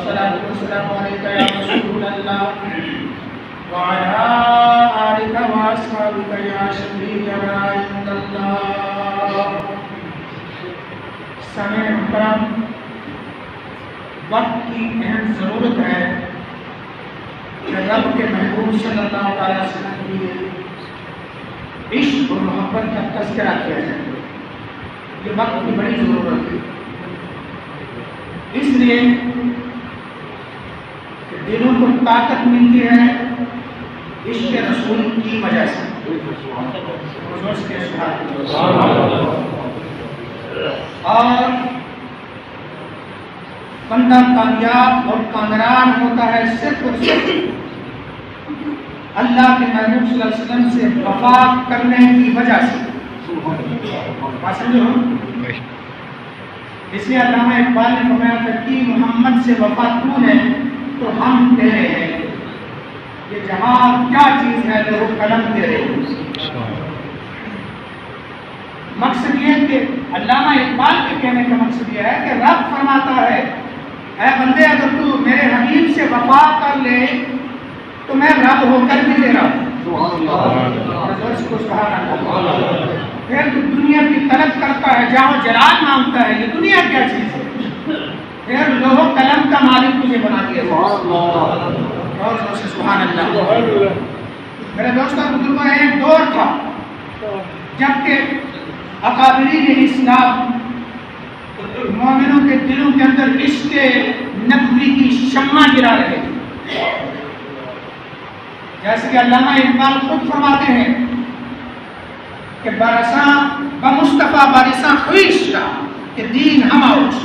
والصلاة والسلام عليك يا رسول الله وعلى آلك وأصحابك يا شفيعنا عند الله. سامعین محترم، وقت کی اہم ضرورت ہے کہ رب کے محبوب صلی اللہ علیہ وسلم کی عشق اور محبت کا تذکرہ کیا جائے. یہ وقت کی بڑی ضرورت ہے، اس لیے کہ دلوں کو طاقت ملتی ہے عشق رسول کی وجہ سے. اور بندہ کامیاب اور کامران ہوتا ہے صرف اور صرف اللہ کے محبوب صلی اللہ علیہ وسلم سے وفا کرنے کی وجہ سے. بات سمجھو؟ اس لیے علامہ اقبال نے فرمایا تھا کہ محمد سے وفا تو ہے تو ہم تیرے ہیں، یہ جہاں کیا چیز ہے لوہ قلم تیرے. مقصد یہ کہ علامہ اقبال کے کہنے کا مقصد یہ ہے کہ رب فرماتا ہے اے بندے اگر تو میرے حبیب سے وفا کر لے تو میں رب ہو کر بھی دے رہا ہوں. پھر تو دنیا کی طلب کرتا ہے، جہاں جلال مانگتا ہے، یہ دنیا کیا چیز ہے؟ پھر لوہ قلم کا مالک تجھے بنا دیا. سبحان اللہ. میرے دوستوں بزرگوں، ایک دور تھا جبکہ اکابرین اسلام مومنوں کے دلوں کے اندر عشق نبوی کی شمع گرا رہے تھے. جیسے کہ علامہ اقبال خود فرماتے ہیں کہ برساں بمصطفیٰ برساں خویش کا کہ دین ہم آؤچ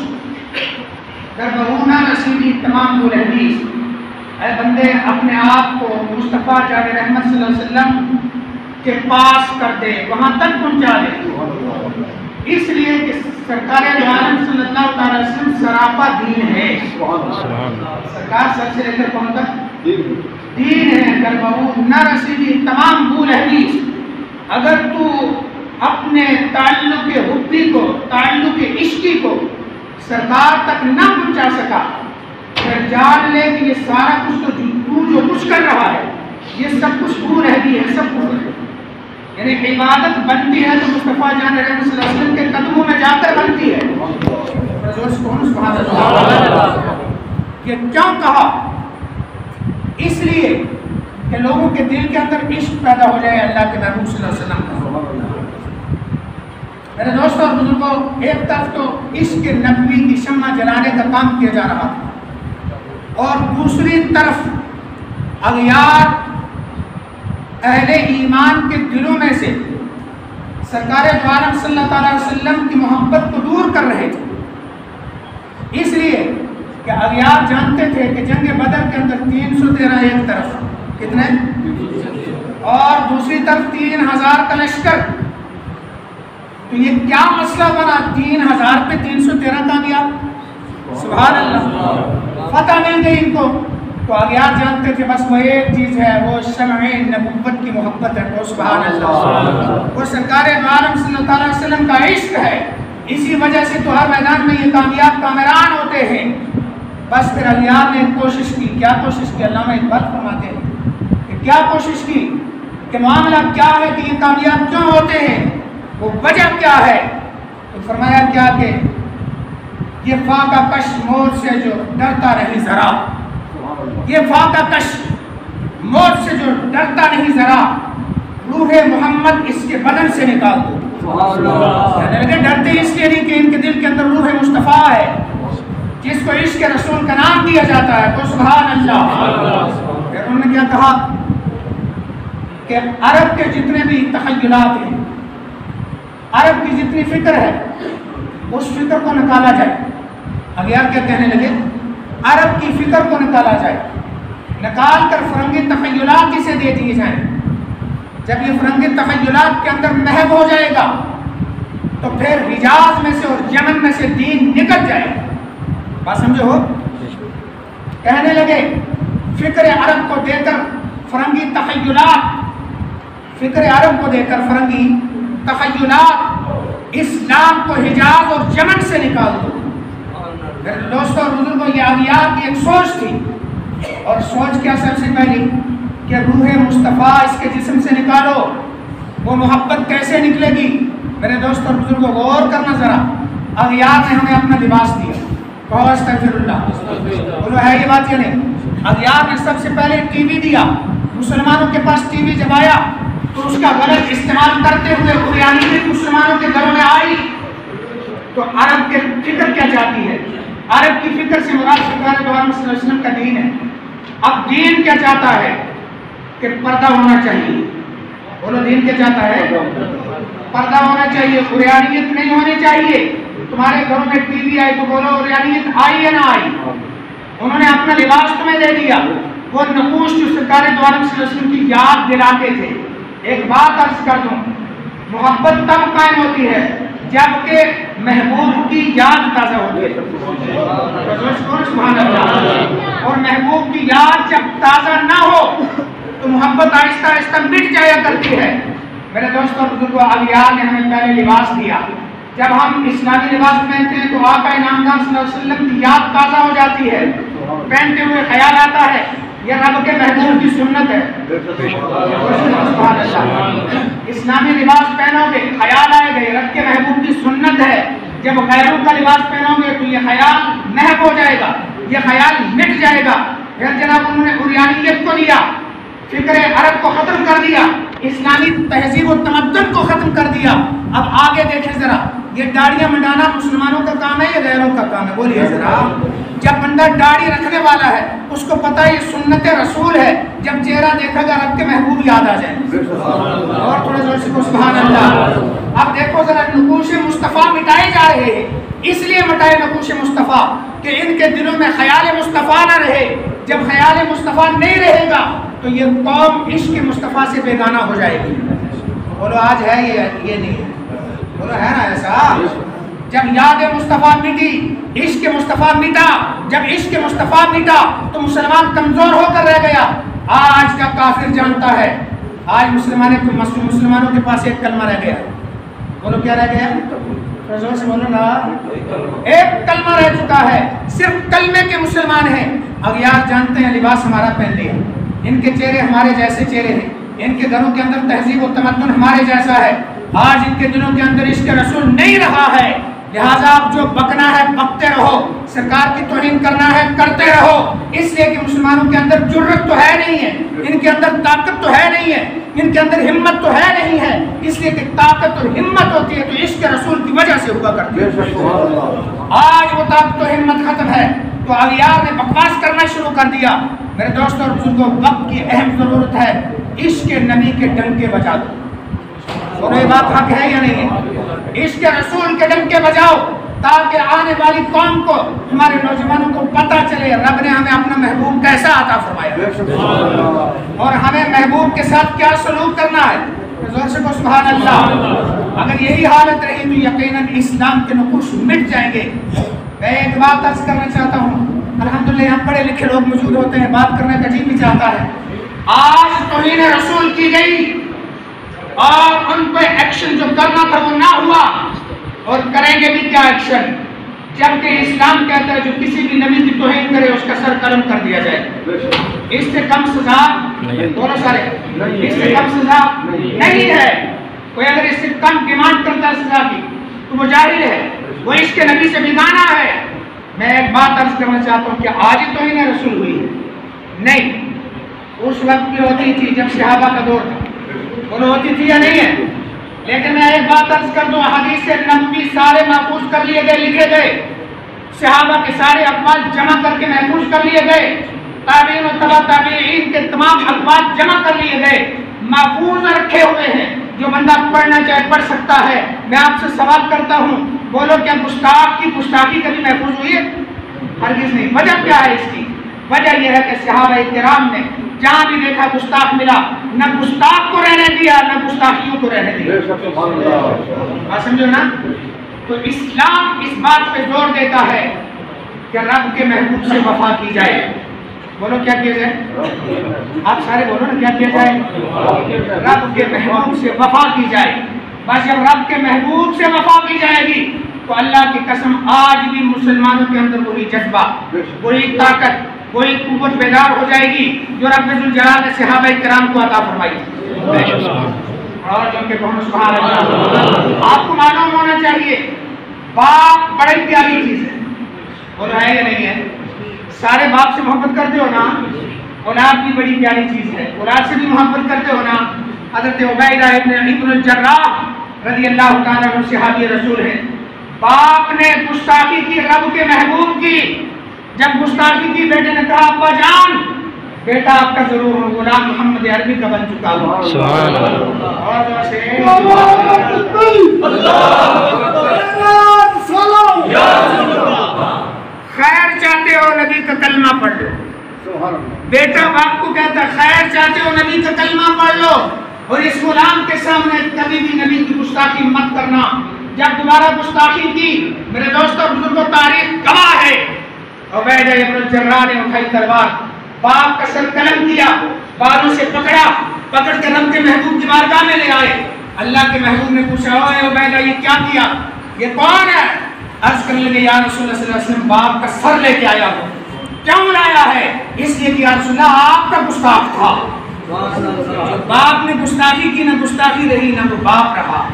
در بہونا رسیدی تمام کو رحدیث. اے بندے اپنے آپ کو مصطفیٰ جان رحمت صلی اللہ علیہ وسلم کے پاس کر دے، وہاں تک پہنچا دے. اس لیے کہ سرکار دو عالم صلی اللہ علیہ وسلم سراپا دین ہے. سرکار سب سے لے کر کون تک دین ہے. در بہونا رسیدی تمام کو رحدیث. اگر تو اپنے تعلق حبی کو، تعلق عشقی کو سرکار تک نہ پہنچا سکا، پھر جان لے کہ یہ سارا کچھ تو تو جو کچھ کر رہا ہے یہ سب کچھ وہ رہتی ہے، سب کچھ ہے. یعنی عبادت بنتی ہے تو مصطفیٰ جان رحمت صلی اللہ علیہ وسلم کے قدموں میں جا کر بنتی ہے. یہ کیوں کہا؟ اس لیے کہ لوگوں کے دل کے اندر عشق پیدا ہو جائے اللہ کے محبوب صلی اللہ علیہ وسلم کا. میرے دوستوں اور بزرگوں، ایک طرف تو عشق نبوی کی شمع جلانے کا کام کیا جا رہا تھا، اور دوسری طرف اغیار اہل ایمان کے دلوں میں سے سرکار دو عالم صلی اللہ علیہ وسلم کی محبت کو دور کر رہے تھے. اس لیے کہ اغیار جانتے تھے کہ جنگ بدر کے اندر 313 ایک طرف کتنے اور دوسری طرف 3000 کا لشکر. تو یہ کیا مسئلہ بنا؟ 3000 پہ 313 کامیاب. سبحان اللہ. فتح مل گئی ان کو. تو اغیار جانتے تھے بس وہ ایک چیز ہے، وہ شمع نبوت کی محبت ہے. تو سبحان اللہ. وہ سرکار دو عالم صلی اللہ علیہ وسلم کا عشق ہے. اسی وجہ سے تو ہر میدان میں یہ کامیاب کامران ہوتے ہیں. بس پھر اغیار نے کوشش کی. کیا کوشش کی؟ علامہ اقبال فرماتے ہیں کہ کیا کوشش کی کہ معاملہ کیا ہے کہ یہ کامیاب کیوں ہوتے ہیں، وہ وجہ کیا ہے. تو فرمایا کیا کہ یہ فاقہ کش موت سے جو ڈرتا نہیں ذرا، یہ فاقہ کش موت سے جو ڈرتا نہیں ذرا، روح محمد اس کے بدن سے نکال دو. یعنی ڈرتے اس کے لیے کہ ان کے دل کے اندر روح مصطفیٰ ہے جس کو عشق رسول کا نام دیا جاتا ہے. تو سبحان اللہ. پھر انہوں نے کیا کہا کہ عرب کے جتنے بھی تخیلات ہیں، عرب کی جتنی فکر ہے اس فکر کو نکالا جائے. اغیار کیا کہنے لگے؟ عرب کی فکر کو نکالا جائے، نکال کر فرنگی تخیلات اسے دے دیے جائیں. جب یہ فرنگی تخیلات کے اندر محو ہو جائے گا تو پھر حجاز میں سے اور یمن میں سے دین نکل جائے گا. بات سمجھو ہو؟ کہنے لگے فکر عرب کو دے کر فرنگی تخیلات، فکر عرب کو دے کر فرنگی تخیلات، اسلام کو حجاز اور یمن سے نکال دو. میرے دوستوں اور بزرگوں، یہ اغیار کی ایک سوچ تھی، اور سوچ کیا؟ سب سے پہلی کہ روح مصطفیٰ اس کے جسم سے نکالو، وہ محبت کیسے نکلے گی؟ میرے دوستوں اور بزرگوں غور کرنا ذرا، اغیار نے ہمیں اپنا لباس دیا، کہو استغفر اللہ، بولو ہے یہ بات یا نہیں؟ اغیار نے سب سے پہلے ٹی وی دیا، مسلمانوں کے پاس ٹی وی جب آیا تو اس کا غلط استعمال کرتے ہوئے قرآنیت مسلمانوں کے گھروں میں آئی، تو عرب کے فکر کیا چاہتی ہے؟ عرب کی فکر سے مراد سرکار دو عالم صلی اللہ علیہ وسلم کا دین ہے۔ اب دین کیا چاہتا ہے؟ کہ پردہ ہونا چاہیے، بولو دین کیا چاہتا ہے؟ پردہ ہونا چاہیے، قرآنیت نہیں ہونی چاہیے۔ تمہارے گھروں میں ٹی وی آئی تو بولو قرآنیت آئی یا نہ آئی؟ انہوں نے اپنا لباس تمہیں دے دیا، وہ نقوش جو سرکار دو عالم صلی اللہ علیہ وسلم کی یاد دلاتے تھے۔ ایک بات عرض کر دوں، محبت تب قائم ہوتی ہے جبکہ محبوب کی یاد تازہ ہوتی ہے، سبحان اللہ، اور محبوب کی یاد جب تازہ نہ ہو تو محبت آہستہ آہستہ مٹ جایا کرتی ہے۔ میرے دوستوں اور بزرگوں، اغیار نے ہمیں پہلے لباس دیا، جب ہم اسلامی لباس پہنتے ہیں تو آقا انعامدار صلی اللہ علیہ وسلم کی یاد تازہ ہو جاتی ہے، پہنتے ہوئے خیال آتا ہے یہ رب کے محبوب کی سنت ہے، سبحان اللہ۔ اسلامی لباس پہنو گے خیال آئے گا یہ رب کے محبوب کی سنت ہے، جب غیروں کا لباس پہنو گے تو یہ خیال محو ہو جائے گا، یہ خیال مٹ جائے گا۔ پھر جناب انہوں نے قرآنیت کو لیا، فکر عرب کو ختم کر دیا، اسلامی تہذیب و تمدن کو ختم کر دیا۔ اب آگے دیکھیں ذرا، یہ داڑیاں منڈانا مسلمانوں کا کام ہے یا غیروں کا کام ہے؟ بولیے ذرا۔ جب بندہ داڑھی رکھنے والا ہے اس کو پتہ ہے یہ سنت رسول ہے، جب چہرہ دیکھا گا رب کے محبوب یاد آ جائیں، اور تھوڑے زور سے سبحان اللہ۔ اب دیکھو ذرا، نقوش مصطفیٰ مٹائے جا رہے ہیں، اس لیے مٹائے نقوش مصطفیٰ کہ ان کے دلوں میں خیال مصطفیٰ نہ رہے۔ جب خیال مصطفیٰ نہیں رہے گا تو یہ قوم عشق مصطفیٰ سے بیگانہ ہو جائے گی۔ بولو آج ہے یہ نہیں ہے، بولو ہے نا ایسا؟ جب یاد مصطفیٰ مٹی، عشق مصطفیٰ مٹا، جب عشق مصطفیٰ مٹا تو مسلمان کمزور ہو کر رہ گیا۔ آج کا کافر جانتا ہے، آج مسلمانوں کے پاس ایک کلمہ رہ گیا، بولو کیا رہ گیا؟ زور سے بولو نا، ایک کلمہ رہ چکا ہے، صرف کلمے کے مسلمان ہیں۔ اغیار جانتے ہیں لباس ہمارا پہن لیا، ان کے چہرے ہمارے جیسے چہرے ہیں، ان کے گھروں کے اندر تہذیب و تمدن ہمارے جیسا ہے، آج ان کے دلوں کے اندر عشق رسول نہیں رہا ہے، لہٰذا آپ جو بکنا ہے بکتے رہو، سرکار کی توہین کرنا ہے کرتے رہو، اس لیے کہ مسلمانوں کے اندر جرت تو ہے نہیں ہے، ان کے اندر طاقت تو ہے نہیں ہے، ان کے اندر ہمت تو ہے نہیں ہے، اس لیے کہ طاقت اور ہمت ہوتی ہے تو عشق رسول کی وجہ سے ہوا کرتی ہے۔ آج وہ طاقت و ہمت ختم ہے تو اغیار نے بکواس کرنا شروع کر دیا۔ میرے دوستوں اور بزرگوں، وقت کی اہم ضرورت ہے، عشق نبی کے ڈنکے بجا دو، اور یہ بات حق ہے یا نہیں ہے؟ عشق رسول کے ڈنکے بجاؤ تاکہ آنے والی قوم کو، ہمارے نوجوانوں کو پتہ چلے رب نے ہمیں اپنا محبوب کیسا عطا فرمایا اور ہمیں محبوب کے ساتھ کیا سلوک کرنا ہے۔ زور سے کو سبحان اللہ۔ اگر یہی حالت رہی تو یقیناً اسلام کے نقوش مٹ جائیں گے۔ میں ایک بات عرض کرنا چاہتا ہوں، الحمدللہ یہاں پڑھے لکھے لوگ موجود ہوتے ہیں، بات کرنے کا جی بھی چاہتا ہے۔ آج توہین رسول کی گئی اور ان پہ ایکشن جو کرنا تھا وہ نہ ہوا، اور کریں گے بھی کیا ایکشن؟ جبکہ اسلام کہتا ہے جو کسی بھی نبی کی توہین کرے اس کا سر قلم کر دیا جائے، اس سے کم سزا بولو سارے، اس سے کم سزا نہیں ہے۔ کوئی اگر اس سے کم ڈیمانڈ کرتا ہے سزا کی تو وہ جاہل ہے، وہ عشق نبی سے بیگانہ ہے۔ میں ایک بات عرض کرنا چاہتا ہوں کہ آج ہی توہین رسول ہوئی ہے؟ نہیں، اس وقت بھی ہوتی تھی جب صحابہ کا دور تھا، بولو ہوتی تھی یا نہیں ہے؟ لیکن میں ایک بات عرض کر دوں، حدیث نبوی سارے محفوظ کر لیے گئے، لکھے گئے، صحابہ کے سارے اقوال جمع کر کے محفوظ کر لیے گئے، تابعین و تبع تابعین کے تمام اقوال جمع کر لیے گئے، محفوظ رکھے ہوئے ہیں، جو بندہ پڑھنا چاہے پڑھ سکتا ہے۔ میں آپ سے سوال کرتا ہوں، بولو کیا گستاخ کی گستاخی کبھی محفوظ ہوئی ہے؟ ہرگز نہیں۔ وجہ کیا ہے اس کی؟ وجہ یہ ہے کہ صحابہ کرام نے جہاں بھی دیکھا گستاخ ملا، نہ گستاخ کو رہنے دیا نہ گستاخیوں کو رہنے دیا۔ بات سمجھو نا؟ تو اسلام اس بات پہ زور دیتا ہے کہ رب کے محبوب سے وفا کی جائے۔ بولو کیا کیا جائے؟ آپ سارے بولو نا، کیا کیا جائے؟ رب کے محبوب سے وفا کی جائے۔ بس جب رب کے محبوب سے وفا کی جائے گی تو اللہ کی قسم آج بھی مسلمانوں کے اندر وہی جذبہ، وہی طاقت، وہی قوت بیدار ہو جائے گی جو رب ذوالجلال نے صحابہ کرام کو عطا فرمائی تھی۔ اور جو کہ کہوں سبحان اللہ۔ آپ کو معلوم ہونا چاہیے باپ بڑی پیاری چیز ہے، بول رہا ہے یا نہیں ہے؟ سارے باپ سے محبت کرتے ہو نا، اولاد بھی بڑی پیاری چیز ہے، اولاد سے بھی محبت کرتے ہو نا۔ حضرت عبیدہ ابن الجراح رضی اللہ تعالیٰ عنہ صحابی رسول ہیں، باپ نے گستاخی کی رب کے محبوب کی، جب گستاخی کی بیٹے نے کہا ابا جان بیٹا آپ کا ضرور غلام محمد عربی کا بن چکا ہوا۔ سبحان اللہ۔ اور جو سے خیر چاہتے ہو نبی کا کلمہ پڑھ لو، بیٹا باپ کو کہتا خیر چاہتے ہو نبی کا کلمہ پڑھ لو، اور اس غلام کے سامنے کبھی بھی نبی کی گستاخی مت کرنا۔ جب دوبارہ گستاخی کی میرے دوستوں بزرگوں تاریخ گواہ ہے، عبیدہ ابن الجراح نے اٹھائی تلوار، باپ کا سر قلم کیا، بالوں سے پکڑا، پکڑ کے رب کے محبوب کی بارگاہ میں لے آئے۔ اللہ کے محبوب نے پوچھا اوے عبیدہ یہ کیا کیا، یہ کون ہے؟ عرض کرنے لگے یا رسول اللہ صلی اللہ علیہ وسلم باپ کا سر لے کے آیا ہوں۔ کیوں لایا ہے؟ اس لیے کہ یا رسول اللہ آپ کا گستاخ تھا، جو باپ نے گستاخی کی نہ گستاخی رہی نہ وہ باپ رہا۔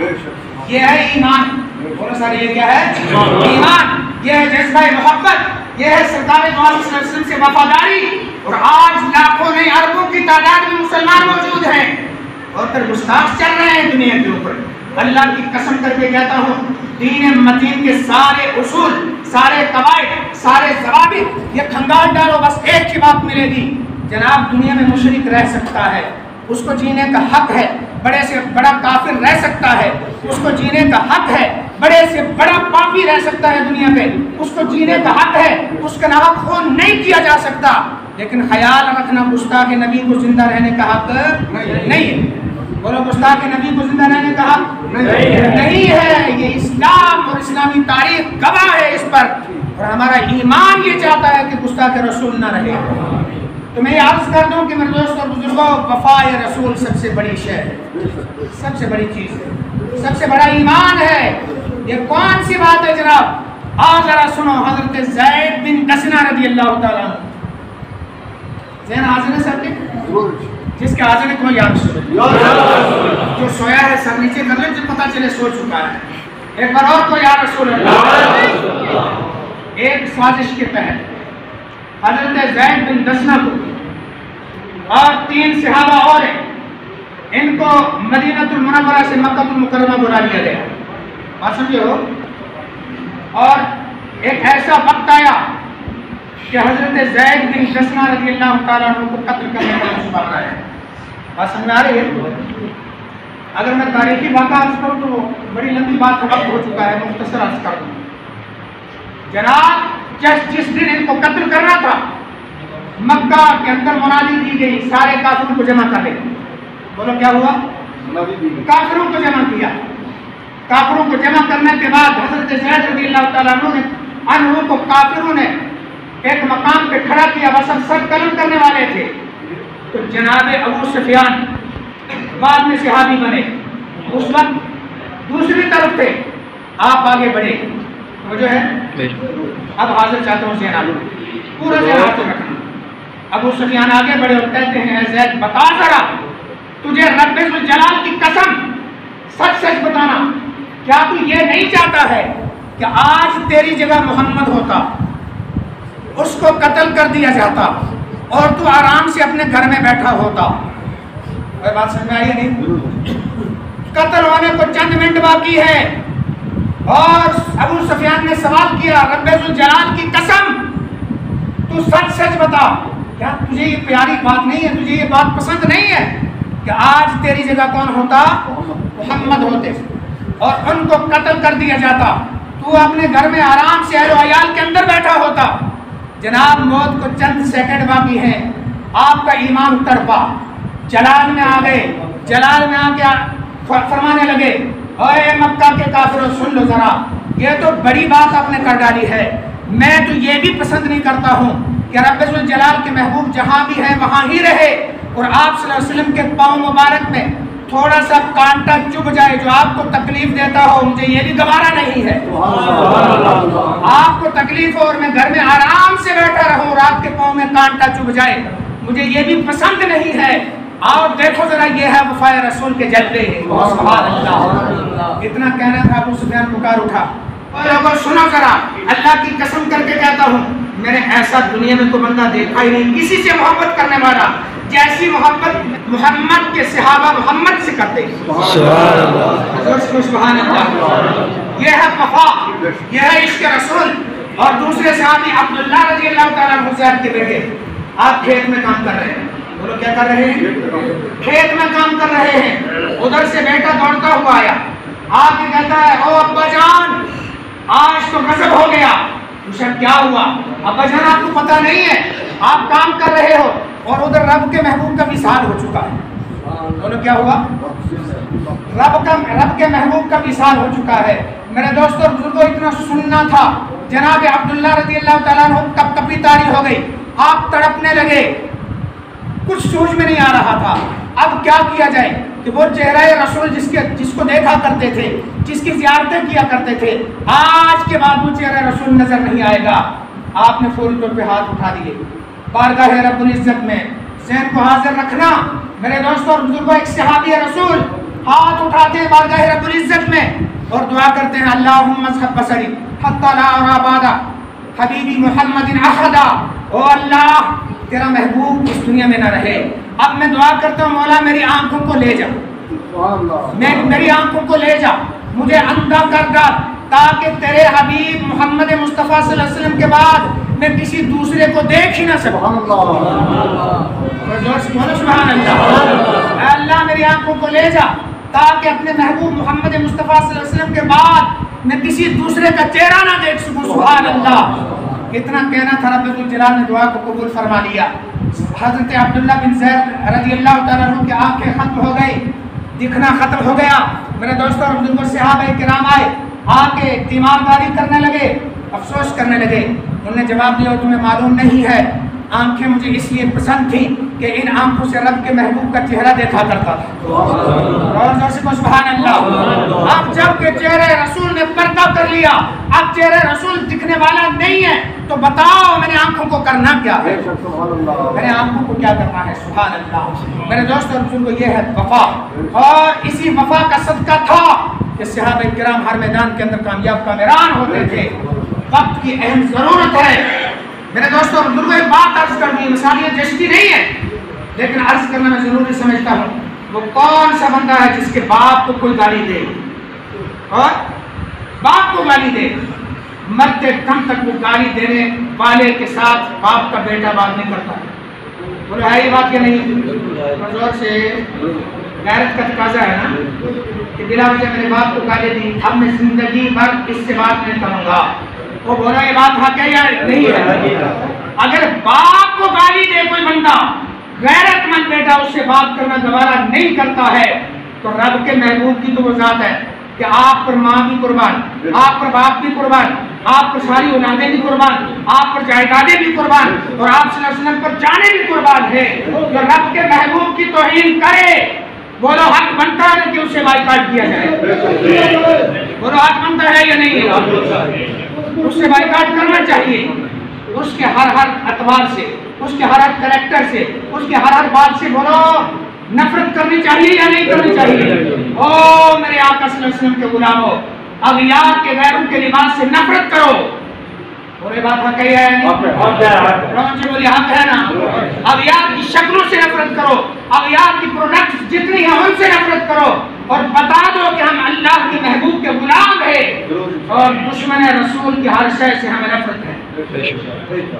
یہ ہے ایمان، بولو سارے یہ کیا ہے؟ ایمان، یہ ہے جذبہ محبت، یہ ہے سرکار دو عالم صلی اللہ علیہ وسلم سے وفاداری۔ اور آج لاکھوں نہیں اربوں کی تعداد میں مسلمان موجود ہیں اور پھر گستاخ چل رہے ہیں دنیا کے اوپر۔ اللہ کی قسم کر کے کہتا ہوں دین متین کے سارے اصول، سارے قواعد، سارے ضوابط یہ کھنگال ڈالو، بس ایک ہی بات ملے گی، جناب دنیا میں مشرک رہ سکتا ہے، اس کو جینے کا حق ہے، بڑے سے بڑا کافر رہ سکتا ہے، اس کو جینے کا حق ہے، بڑے سے بڑا پاپی رہ سکتا ہے دنیا پہ، اس کو جینے کا حق ہے، اس کا نام خون نہیں کیا جا سکتا، لیکن خیال رکھنا گستاخ نبی کو زندہ رہنے کا حق نہیں ہے۔ بولو گستاخ نبی کو زندہ رہنے کا حق نہیں ہے۔ یہ اسلام اور اسلامی تاریخ گواہ ہے اس پر، اور ہمارا ایمان یہ چاہتا ہے کہ گستاخ رسول نہ رہے۔ تو میں یہ عرض کر دوں کہ میرے دوستوں اور بزرگوں وفا رسول سب سے بڑی شے ہے، سب سے بڑی چیز ہے، سب سے بڑا ایمان ہے۔ یہ کون سی بات ہے جناب؟ آج ذرا سنو، حضرت زید بن دسنہ رضی اللہ تعالیٰ عنہ، ذہن حاضر ہے سب کے؟ جس کے حاضر ہے کوئی یا رسول اللہ، جو سویا ہے سر نیچے کر لیں، جو پتہ چلے سو چکا ہے، ایک بار اور کوئی یا رسول اللہ۔ ایک سازش کے تحت حضرت زید بن دسنہ کو اور 3 صحابہ اور ہیں، ان کو مدینہ المنورہ سے مکہ المکرمہ بلا لیا گیا، بات سمجھے ہو؟ اور ایک ایسا وقت آیا کہ حضرت زید بن دسنہ رضی اللہ تعالیٰ عنہ کو قتل کرنے کا منصوبہ بنایا۔ بات سمجھ آ رہی ہے؟ اگر میں تاریخی واقعہ عرض کروں تو بڑی لمبی بات وقت ہو چکا ہے، مختصر عرض کر دوں۔ جناب جس دن ان کو قتل کرنا تھا، مکہ کے اندر منادی دی گئی سارے کافروں کو جمع کر لے۔ بولو کیا ہوا؟ کافروں کو جمع کیا۔ کافروں کو جمع کرنے کے بعد حضرت زید رضی اللہ تعالیٰ عنہ کو کافروں نے ایک مقام پہ کھڑا کیا، بس سب قلم کرنے والے تھے، تو جناب ابو سفیان بعد میں صحابی بنے، اس وقت دوسری طرف تھے، آپ آگے بڑھے، وہ جو ہے اب حاضر چاہتا ہوں ذہن آلو پورا ذہن حاضر رکھنا۔ ابو سفیان آگے بڑھے اور کہتے ہیں اے زید بتا ذرا، تجھے رب ذوالجلال کی قسم سچ سچ بتانا، کیا تو یہ نہیں چاہتا ہے کہ آج تیری جگہ محمد ہوتا، اس کو قتل کر دیا جاتا اور تو آرام سے اپنے گھر میں بیٹھا ہوتا؟ کوئی بات سمجھ میں آئی نہیں؟ قتل ہونے کو چند منٹ باقی ہے اور ابو سفیان نے سوال کیا رب ذوالجلال کی قسم تو سچ سچ بتا، کیا تجھے یہ پیاری بات نہیں ہے، تجھے یہ بات پسند نہیں ہے کہ آج تیری جگہ کون ہوتا؟ محمد ہوتے اور ان کو قتل کر دیا جاتا، تو اپنے گھر میں آرام سے اہل و عیال کے اندر بیٹھا ہوتا؟ جناب موت کو چند سیکنڈ باقی ہے، آپ کا ایمان تڑپا، جلال میں آ گئے، جلال میں آ کے فرمانے لگے اے مکہ کے کافروں سن لو ذرا، یہ تو بڑی بات آپ نے کر ڈالی ہے، میں تو یہ بھی پسند نہیں کرتا ہوں کہ رب ذوالجلال کے محبوب جہاں بھی ہے وہاں ہی رہے اور آپ صلی اللہ علیہ وسلم کے پاؤں مبارک میں تھوڑا سا کانٹا چبھ جائے جو آپ کو تکلیف دیتا ہو، مجھے یہ بھی گوارا نہیں ہے۔ آپ کو تکلیف ہو اور میں گھر میں آرام سے بیٹھا رہوں اور آپ کے پاؤں میں کانٹا چبھ جائے، مجھے یہ بھی پسند نہیں ہے۔ اور دیکھو ذرا، یہ ہے وفائے رسول کے جلوے۔ سبحان اللہ۔ اتنا کہنا تھا، ابو سفیان پکار اٹھا، اور لوگوں سنو ذرا، اللہ کی قسم کر کے کہتا ہوں، میں نے ایسا دنیا میں کوئی بندہ دیکھا ہی نہیں کسی سے محبت کرنے والا جیسی محبت محمد کے صحابہ محمد سے کرتے۔ سبحان اللہ۔ یہ ہے وفا، یہ ہے عشق رسول۔ اور دوسرے صحابی عبداللہ رضی اللہ تعالیٰ عنہ زید کے بیٹے، آپ کھیت میں کام کر رہے ہیں، بولو کیا کر رہے ہیں؟ کھیت میں کام کر رہے ہیں۔ ادھر سے بیٹا دوڑتا ہوا آیا، آ کے کہتا ہے، او ابا جان آج تو غضب ہو گیا۔ پوچھا کیا ہوا؟ ابا جان آپ کو پتہ نہیں ہے، آپ کام کر رہے ہو اور ادھر رب کے محبوب کا وصال ہو چکا ہے۔ بولو کیا ہوا؟ رب کے محبوب کا وصال ہو چکا ہے۔ میرے دوستوں اور بزرگوں، اتنا سننا تھا۔ جناب عبداللہ رضی اللہ تعالیٰ عنہ کب کبھی تاری ہو گئی، آپ تڑپنے لگے، کچھ سوچ میں نہیں آ رہا تھا اب کیا کیا جائے کہ وہ چہرہ رسول جس کو دیکھا کرتے تھے، جس کی زیارتیں کیا کرتے تھے، آج کے بعد وہ چہرہ رسول نظر نہیں آئے گا۔ آپ نے فوری طور پہ ہاتھ اٹھا دیے، بارگاہ رب العزت میں ذہن کو حاضر رکھنا۔ میرے دوستوں اور بزرگوں، ایک صحابی رسول ہاتھ اٹھاتے ہیں بارگاہ رب العزت میں اور دعا کرتے ہیں، اللہم اذھب بصری حتی لا ارى بعد حبیبی محمد احدا۔ او اللہ، تیرا محبوب اس دنیا میں نہ رہے، اب میں دعا کرتا ہوں مولا میری آنکھوں کو لے جا، میری آنکھوں کو لے جا، مجھے اندھا کر ڈال تاکہ تیرے حبیب محمد مصطفیٰ صلی اللہ علیہ وسلم کے بعد میں کسی دوسرے کو دیکھ ہی نہ سکوں۔ سبحان اللہ۔ اے اللہ میری آنکھوں کو لے جا تاکہ اپنے محبوب محمد مصطفیٰ صلی اللہ علیہ وسلم کے بعد میں کسی دوسرے کا چہرہ نہ دیکھ سکوں۔ سبحان اللہ۔ اتنا کہنا تھا، رب الجلال نے دعا کو قبول فرما لیا۔ حضرت عبداللہ بن زید رضی اللہ تعالیٰ عنہ کی آنکھیں ختم ہو گئی، دکھنا ختم ہو گیا۔ میرے دوستوں اور بزرگوں، صحابہ کرام آئے، آ کے تیمارداری کرنے لگے، افسوس کرنے لگے۔ انہوں نے جواب دیا، تمہیں معلوم نہیں ہے، آنکھیں مجھے اس لیے پسند تھیں کہ ان آنکھوں سے رب کے محبوب کا چہرہ دیکھا کرتا تھا۔ سبحان اللہ۔ اب جب کہ چہرے رسول نے پردہ کر لیا، اب چہرے رسول دکھنے والا نہیں ہے، تو بتاؤ میرے آنکھوں کو کرنا کیا ہے؟ میرے آنکھوں کو کیا کرنا ہے؟ سبحان اللہ۔ میرے دوست اور بزرگوں، یہ ہے وفا، اور اسی وفا کا صدقہ تھا کہ صحابہ کرام ہر میدان کے اندر کامیاب کامران ہوتے تھے۔ وقت کی اہم ضرورت ہے۔ میرے دوستوں اور بزرگوں، ایک بات عرض کر دی، مثالیت جشتی نہیں ہے لیکن عرض کرنا میں ضروری سمجھتا ہوں۔ وہ کون سا بندہ ہے جس کے باپ کو کوئی گالی دے، اور باپ کو گالی دے، مرتے دم تک وہ گالی دینے والے کے ساتھ باپ کا بیٹا بات نہیں کرتا؟ بولو ہے یہ بات کہ نہیں؟ زور سے غیرت کا تقاضا ہے نا کہ بلا وجہ میرے باپ کو گالی دی، اب میں زندگی بھر اس سے بات نہیں کروں گا۔ وہ بولا یہ بات حق ہے یا نہیں ہے؟ اگر باپ کو گالی دے کوئی بندہ، غیرت مند بیٹا اس سے بات کرنا گوارا نہیں کرتا ہے، تو رب کے محبوب کی تو وہ ذات ہے کہ آپ پر ماں بھی قربان، آپ پر باپ بھی قربان، آپ پر ساری اولادیں بھی قربان، آپ پر جائیدادیں بھی قربان، اور آپ صلی اللہ علیہ وسلم پر جانیں بھی قربان ہے۔ جو رب کے محبوب کی توہین کرے، بولو حق بنتا ہے کہ اس سے بائیکاٹ کیا جائے؟ بولو حق بنتا ہے یا نہیں ہے؟ اس سے بائیکاٹ کرنا چاہیے، اس کے ہر اعتبار سے، اس کے ہر کریکٹر سے، اس کے ہر بات سے بولو نفرت کرنی چاہیے یا نہیں کرنی چاہیے؟ او میرے آقا صلی اللہ علیہ وسلم کے غلاموں، اغیار کے غیروں کے لباس سے نفرت کرو۔ اور یہ بات حق ہے بولی حق ہے نا؟ اغیار کی شکلوں سے نفرت کرو، اغیار کی پروڈکٹس جتنی ہیں ان سے نفرت کرو، اور بتا دو کہ ہم اللہ کے محبوب کے غلام ہیں، اور دشمن رسول کی ہر شے سے ہمیں نفرت ہے۔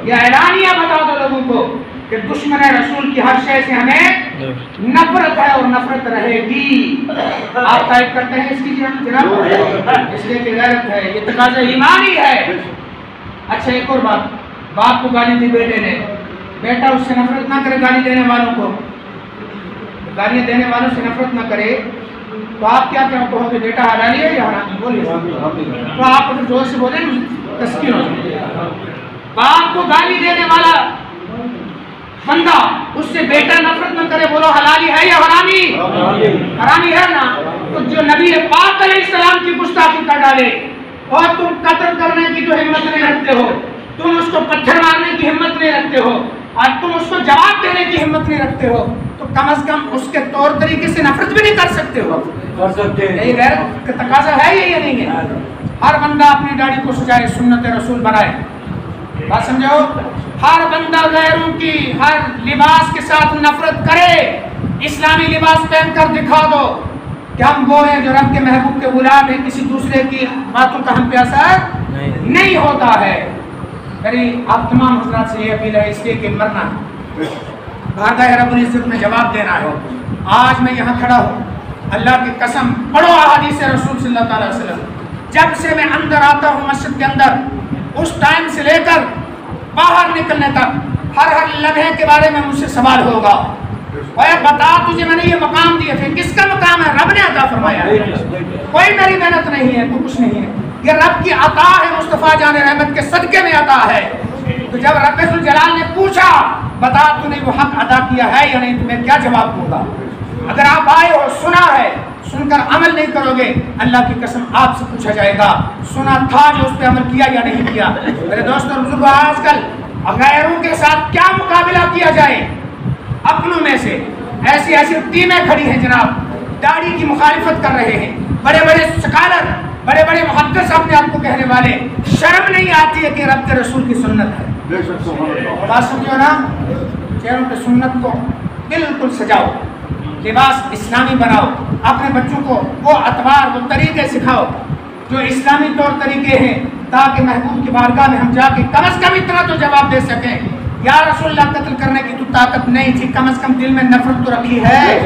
یہ اعلانیہ بتا دو لوگوں کو کہ دشمن رسول کی ہر شے سے ہمیں نفرت ہے اور نفرت رہے گی۔ آپ ٹائپ کرتے ہیں اس کی جناب، اس لیے کہ غیرت ہے، یہ تقاضا ایمانی ہے۔ اچھا ایک اور بات، باپ کو گالی دی بیٹے نے، بیٹا اس سے نفرت نہ کرے، گالی دینے والوں کو، گالیاں دینے والوں سے نفرت نہ کرے، تو آپ کیا کہو گے؟ بیٹا حلالی ہے یا حرامی؟ بولیے۔ تو آپ اگر زور سے بولیں تسکین ہو جائے۔ باپ کو گالی دینے والا بندہ، اس سے بیٹا نفرت نہ نفرت کرے بولو حلالی ہے یا حرامی؟ حرامی ہے نا. تو جو نبی پاک علیہ السلام کی گستاخی کر ڈالے اور تم قتل کرنے کی جو ہمت نہیں رکھتے ہو, تم اس کو پتھر مارنے کی ہمت نہیں رکھتے ہو, اور تم اس کو جواب دینے کی ہمت نہیں رکھتے ہو, تو کم از کم اس کے طور طریقے سے نفرت بھی نہیں کر سکتے ہو. یہی غیرت کا تقاضا ہے یا نہیں ہے؟ ہر بندہ اپنی داڑھی کو سجائے, سنت رسول بنائے. بات سمجھو, ہر بندہ غیروں کی ہر لباس کے ساتھ نفرت کرے. اسلامی لباس پہن کر دکھا دو کہ ہم وہ ہیں جو رب کے محبوب کے غلام ہیں, کسی دوسرے کی باتوں کا ہم پہ اثر نہیں ہوتا ہے. میری آپ تمام حضرات سے یہ اپیل ہے, اس لیے کہ مرنا بارگاہ رب العزت میں جواب دینا ہے. آج میں یہاں کھڑا ہوں, اللہ کی قسم پڑھو احادیث رسول صلی اللہ علیہ وسلم. جب سے میں اندر آتا ہوں مسجد کے اندر, اس ٹائم سے لے کر باہر نکلنے تک ہر لمحے کے بارے میں مجھ سے سوال ہوگا, اے بتا تجھے میں نے یہ مقام دیے تھے, کس کا مقام ہے؟ رب نے عطا فرمایا ہے, کوئی میری محنت نہیں ہے, کوئی کچھ نہیں ہے, یہ رب کی عطا ہے, مصطفیٰ جان رحمت کے صدقے میں عطا ہے. تو جب رب ذوالجلال نے پوچھا بتا تو نے وہ حق ادا کیا ہے یا نہیں, تو میں کیا جواب دوں گا؟ اگر آپ آئے ہو, سنا ہے, سن کر عمل نہیں کرو گے, اللہ کی قسم آپ سے پوچھا جائے گا سنا تھا جو اس پہ عمل کیا یا نہیں کیا. میرے دوستوں اور بزرگوں, آج کل غیروں کے ساتھ کیا مقابلہ کیا جائے؟ اپنوں میں سے ایسی ایسی ٹیمیں کھڑی ہیں جناب, داڑھی کی مخالفت کر رہے ہیں, بڑے بڑے سکالر, بڑے بڑے محدث اپنے آپ کو کہنے والے. شرم نہیں آتی ہے کہ رب کے رسول کی سنت ہے؟ بات سمجھو نا, چہروں پہ سنت کو بالکل سجاؤ, لباس اسلامی بناؤ, اپنے بچوں کو وہ اطوار وہ طریقے سکھاؤ جو اسلامی طور طریقے ہیں, تاکہ محبوب کی بارگاہ میں ہم جا کے کم از کم اتنا تو جواب دے سکیں, یا رسول اللہ قتل کرنے کی تو طاقت نہیں تھی, کم از کم دل میں نفرت تو رکھی ہے,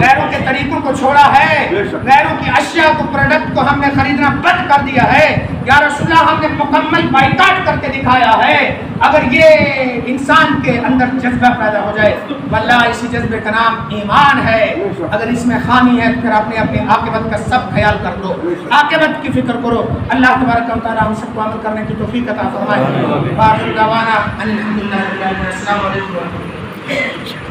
غیروں کے طریقوں کو چھوڑا ہے, غیروں کی اشیاء کو, پروڈکٹ کو ہم نے خریدنا بند کر دیا ہے, یا رسول اللہ ہم نے مکمل بائیکاٹ کر کے دکھایا ہے. اگر یہ انسان کے اندر جذبہ پیدا ہو جائے, واللہ اسی جذبے کا نام ایمان ہے. اگر اس میں خامی ہے تو پھر اپنے اپنے عاقبت کا سب خیال کر لو, عاقبت کی فکر کرو. اللہ تبارک و تعالی ہم سب کو عمل کرنے کی توفیق عطا فرمائے. باخر دعوانا الحمدللہ. السلام علیکم.